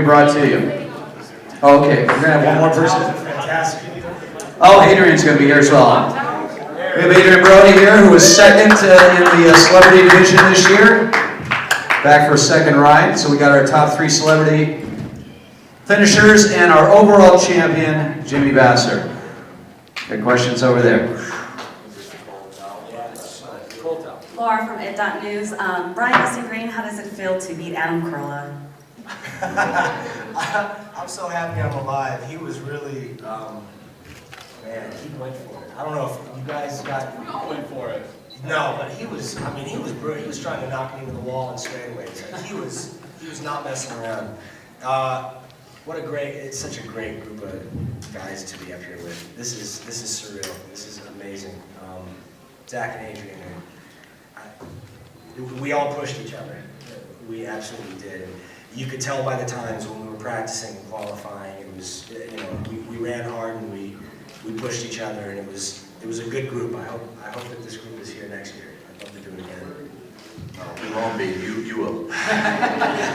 Brought to you. Okay, we're going to have one more person. Fantastic. Oh, Adrian's going to be here as well. We have Adrian Brody here, who was second in the celebrity division this year. Back for a second ride. So we got our top 3 celebrity finishers and our overall champion, Jimmy Vassar. Got questions over there? Laura from It.News. Brian Green, how does it feel to beat Adam Carolla? I'm so happy I'm alive. He was really, man, he went for it. I don't know if you guys got... We all went for it. No, but he was, I mean, he was brilliant. He was trying to knock me into the wall in straightaways. Like, he was not messing around. What a great, it's such a great group of guys to be up here with. This is surreal. This is amazing. Zach and Adrian, we all pushed each other. We absolutely did. And you could tell by the times when we were practicing and qualifying, it was, you know, we ran hard and we pushed each other, and it was a good group. I hope that this group is here next year. I'd love to do it again. We won't be. You will. Yeah,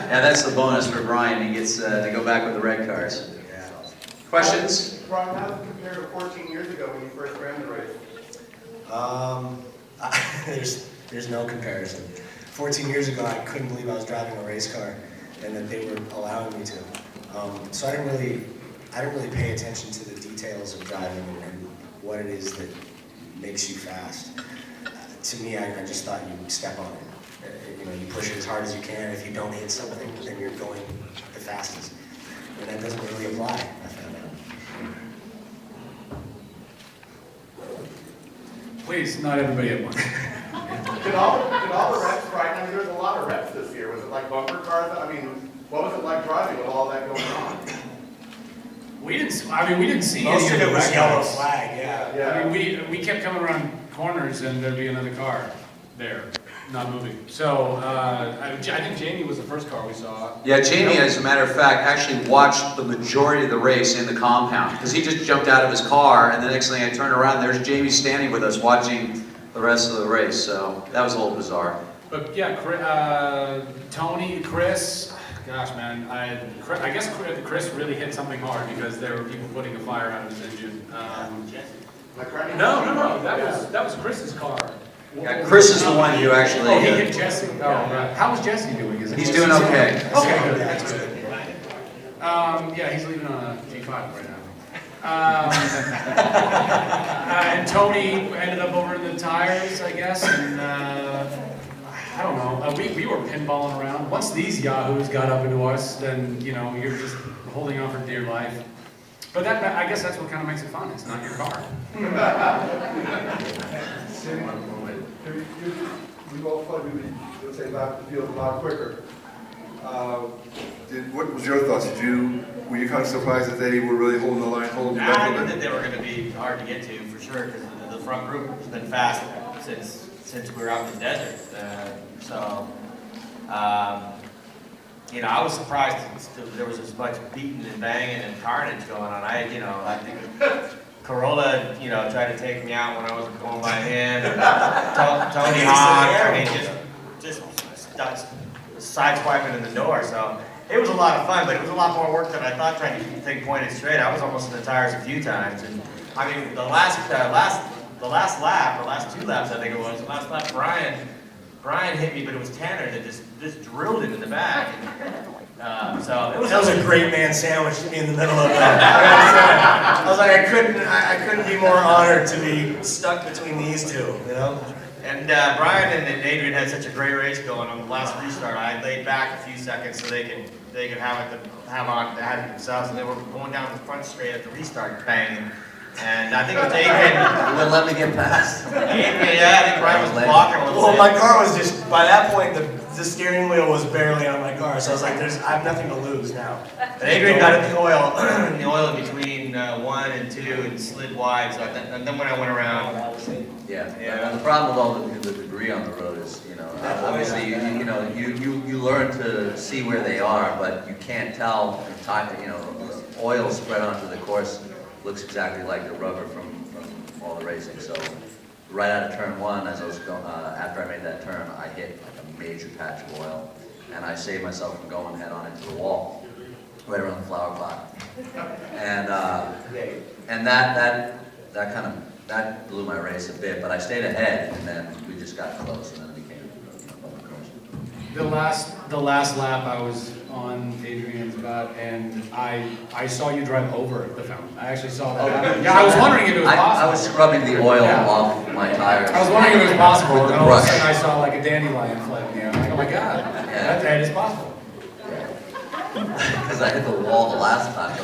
that's the bonus for Brian. He gets to go back with the red cars. Yeah. Questions? Brian, how does it compare to 14 years ago when you first ran the race? There's no comparison. 14 years ago, I couldn't believe I was driving a race car, and that they were allowing me to. So I didn't really pay attention to the details of driving and what it is that makes you fast. To me, I just thought you step on it. You know, you push it as hard as you can. If you don't hit something, then you're going the fastest. And that doesn't really apply, I found out. Please, not everybody at once. Did all the reps, right? I mean, there was a lot of reps this year. Was it like bumper cars? I mean, what was it like driving with all that going on? We didn't see Most any of it the was red yellow cars. flag, yeah. Yeah. I mean, we kept coming around corners and there'd be another car there, not moving. So I think Jamie was the first car we saw. Yeah, Jamie, as a matter of fact, actually watched the majority of the race in the compound because he just jumped out of his car, and the next thing I turned around, there's Jamie standing with us watching the rest of the race. So that was a little bizarre. But yeah, Tony, Chris, gosh man, I guess Chris really hit something hard because there were people putting a fire out of his engine. Like running? No, that was Chris's car. Yeah, Chris is the one who actually. Oh, he hit Jesse. Oh, right. How is Jesse doing? He's doing okay. Okay, good. That's good. Yeah, he's leaving on a G5 right now. And Tony ended up over in the tires, I guess, and I don't know. We were pinballing around. Once these yahoos got up into us, then you know you're just holding on for dear life. But I guess that's what kind of makes it fun. It's not your car. We all thought we would, let's say, lap the field a lot quicker. What was your thoughts? Were you kind of surprised that they were really holding the line, holding you back a I little knew bit? that they were going to be hard to get to for sure because the front group has been fast since we were out in the desert. You know, I was surprised there was as much beating and banging and carnage going on. I think Carolla, tried to take me out when I was going by him. And Tony Hawk, I mean, just sideswiping in the door. So it was a lot of fun, but it was a lot more work than I thought trying to keep the thing pointed straight. I was almost in the tires a few times, and I mean, the last lap, the last 2 laps, I think it was. The last lap, Brian hit me, but it was Tanner that just drilled him in the back. So it was. That was a great man sandwich to me in the middle of that. I was like, I couldn't be more honored to be stuck between these two, you know? And Brian and Adrian had such a great race going on the last restart. I laid back a few seconds so they could have it themselves, and they were going down the front straight at the restart, banging. And I think it was Adrian. You wouldn't let me get past. Adrian, yeah, I think Brian was blocking a little Well, bit. my car was just, by that point, the steering wheel was barely on my car, so I was like, I have nothing to lose now. And Adrian got in the oil in between 1 and 2 and slid wide, so and then when I went around. Yeah. And the problem with all the debris on the road is, obviously, you learn to see where they are, but you can't tell. Oil spread onto the course looks exactly like the rubber from all the racing. So right out of turn 1, as I was going, after I made that turn, I hit like a major patch of oil, and I saved myself from going head on into the wall, right around the flower pot. And that blew my race a bit, but I stayed ahead, and then we just got close, and then it became a course. The last lap I was on Adrian's butt, and I saw you drive over the fountain. I actually saw that happen. Yeah, I was wondering if it was possible. I was scrubbing the oil Yeah. off my tires. I was wondering if it was possible, With the and all of a brush. sudden I saw like a dandelion floating there. I'm like, oh my god, that is possible. Because I hit the wall the last time.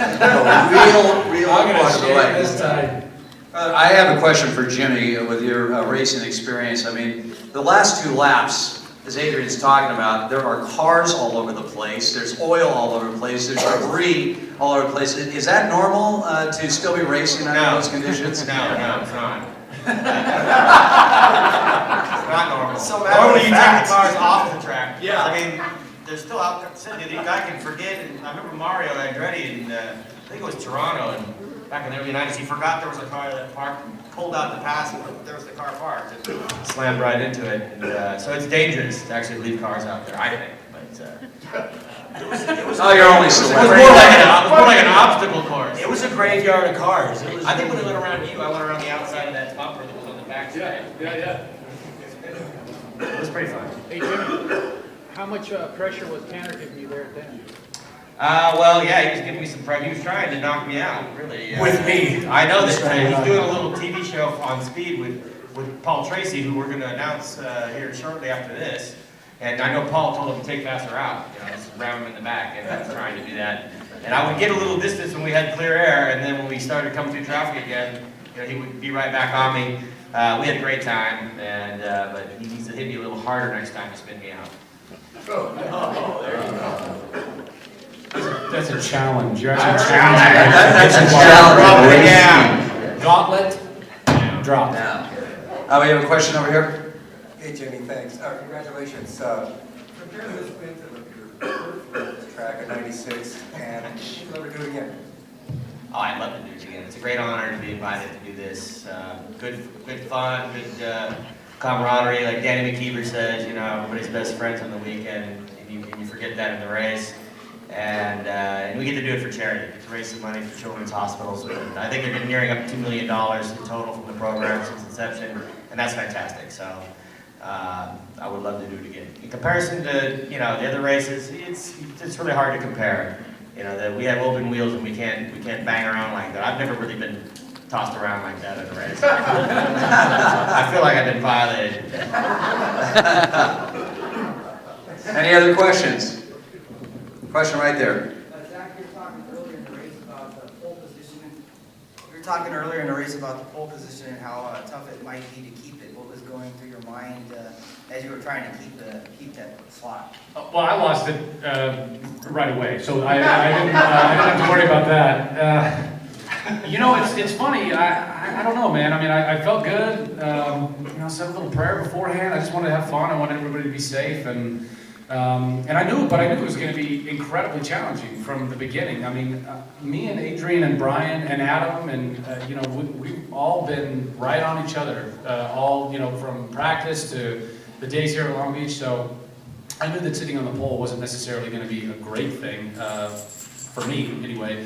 Real I'm gonna across the shave way. this time. I have a question for Jimmy with your racing experience. I mean, the last 2 laps, as Adrian's talking about, there are cars all over the place. There's oil all over the place. There's debris all over the place. Is that normal to still be racing under those conditions? No, it's not. It's not normal. So Normally you take fact. the cars off the track. Yeah. I mean, they're still out there. The guy can forget, and I remember Mario Andretti in, I think it was Toronto, and back in the early 90s, he forgot there was a car that parked, pulled out the pass, but there was the car parked, and slammed right into it. And, so it's dangerous to actually leave cars out there, I think. But, Oh, you're only it was celebrity. more like an obstacle course. It was a graveyard of cars. It was. I think when I went around you, I went around the outside of that bumper that was on the back side. Yeah. It was pretty fun. Hey Jimmy, how much pressure was Tanner giving you there then? Well, yeah, he was giving me some pressure. He was trying to knock me out, really. With me. I know this. Trying to He's knock doing me a little TV show on Speed with Paul Tracy, who we're going to announce here shortly after this. And I know Paul told him to take faster out, just ram him in the back, and I was trying to do that. And I would get a little distance when we had clear air, and then when we started coming through traffic again, he would be right back on me. We had a great time, and but he needs to hit me a little harder next time to spin me out. That's a challenge. You're That's actually challenging. a challenge. Yeah. Gauntlet, drop. Now, we have a question over here. Hey Jimmy, thanks. Congratulations. Compare this win to your first track at 96, and would you ever do it again? Oh, I'd love to do it again. It's a great honor to be invited to do this. Good fun, good camaraderie. Like Danny McKeever says, everybody's best friends on the weekend, and you forget that in the race. And we get to do it for charity, to raise some money for children's hospitals. And I think they're nearing up to $2 million in total from the program since inception, and that's fantastic. So I would love to do it again. In comparison to the other races, it's really hard to compare. That we have open wheels and we can't bang around like that. I've never really been tossed around like that in a race. I feel like I've been violated. Any other questions? Question right there. Zach, you were talking earlier in the race about the pole position. You were talking earlier in the race about the pole position and how tough it might be to keep it. What was going through your mind as you were trying to keep that slot? Well, I lost it right away, so I didn't have to worry about that. It's funny. I don't know, man. I mean, I felt good. I said a little prayer beforehand. I just wanted to have fun. I wanted everybody to be safe, and I knew it was going to be incredibly challenging from the beginning. I mean, me and Adrian and Brian and Adam and we've all been right on each other, from practice to the days here at Long Beach. So I knew that sitting on the pole wasn't necessarily going to be a great thing for me, anyway.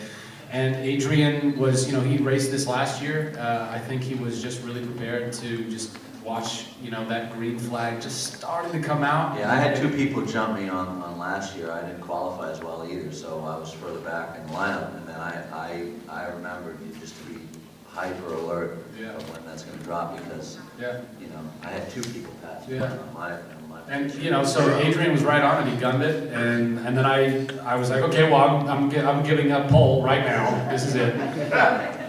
And Adrian was, he raced this last year. I think he was just really prepared to just watch, that green flag just starting to come out. Yeah, I had 2 people jump me on last year. I didn't qualify as well either, so I was further back in the lineup. And then I remembered just to be hyper alert of when that's going to drop because, I had 2 people pass me on my And so Adrian was right on it. He gunned it, and then I was like, okay, well I'm giving up pole right now. This is it,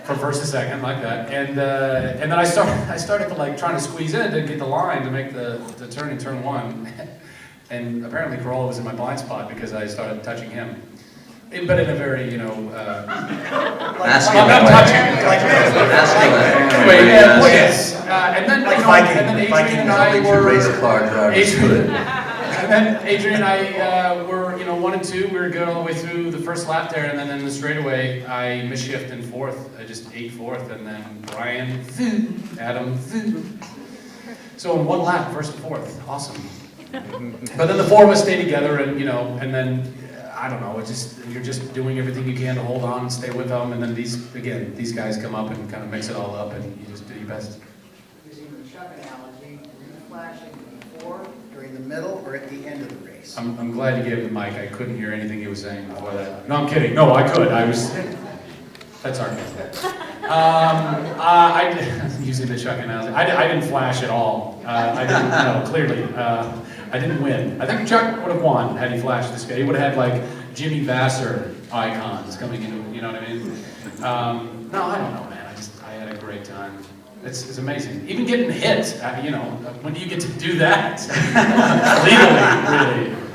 from first to second like that. And then I started to like trying to squeeze in to get the line to make the turn in turn 1, and apparently Corolla was in my blind spot because I started touching him. But in a very, masculine I'm not touching it. Anyway, yes. And then Adrian and I were. And then Adrian and I were, 1 and 2. We were good all the way through the first lap there, and then in the straightaway, I misshift in 4th. I just ate 4th, and then Brian, Adam. So in 1 lap, 1st to 4th, awesome. But then the four of us stay together, and and then I don't know. It's just you're just doing everything you can to hold on and stay with them, and then these guys come up and kind of mix it all up, and you just do your best. Using the Chuck analogy, were you flashing before, during the middle, or at the end of the race? I'm glad you gave him the mic. I couldn't hear anything he was saying before that. No, I'm kidding. No, I could. I was. That's sarcasm. Using the Chuck analogy, I didn't flash at all. I didn't. No, clearly, I didn't win. I think Chuck would have won had he flashed this guy. He would have had like Jimmy Vassar icons coming into. You know what I mean? No, I don't know, man. I had a great time. It's amazing. Even getting hit. When do you get to do that? Legally, really.